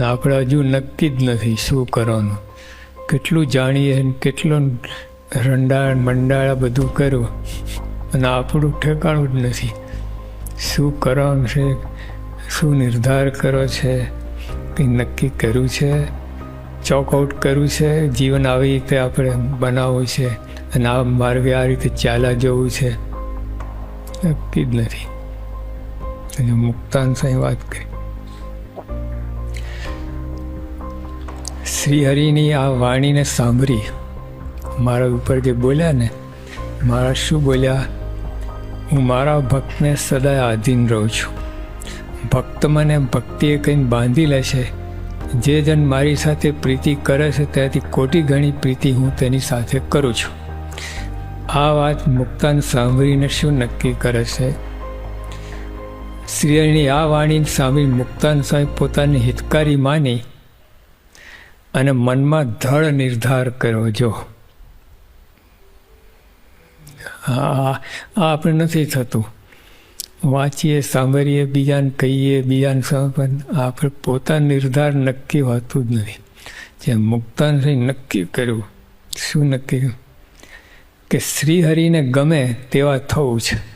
આપણે હજુ નક્કી જ નથી શું કરવાનું. કેટલું જાણીએ ને કેટલું રંડાળ મંડાળા બધું કરવું અને આપણું ઠેકાણું જ નથી. શું કરવાનું છે, શું નિર્ધાર કરો છે, કંઈ નક્કી કર્યું છે, ચોકઆઉટ કર્યું છે, જીવન આવી રીતે આપણે બનાવવું છે અને આ માર્ગે આ રીતે ચાલ્યા જવું છે, નક્કી જ નથી. હજુ મુક્તાન સાંઈ વાત કરી. શ્રી હરિની આ વાણીને સાંભળી મારા ઉપર જે બોલ્યા ને, મારા શું બોલ્યા, હું મારા ભક્તને સદાય આધીન રહું છું. ભક્ત મને ભક્તિએ કંઈ બાંધી લે છે. જે જન મારી સાથે પ્રીતિ કરે છે ત્યાંથી કોટી ગણી પ્રીતિ હું તેની સાથે કરું છું. આ વાત મુક્તાન સાંભળીને શું નક્કી કરે છે? શ્રી હરિની આ વાણીને સાંભળી મુક્તાન સ્વામી પોતાની હિતકારી માની અને મનમાં દ્રઢ નિર્ધાર કર્યો. જો આ આપણે નથી થતું. વાંચીએ, સાંભળીએ, બીજાને કહીએ, બીજાને પણ આપણે પોતાનો નિર્ધાર નક્કી હોતું જ નથી. જે મુક્તાન નક્કી કર્યું, શું નક્કી કર્યું? કે શ્રી હરિને ગમે તેવા થવું છે.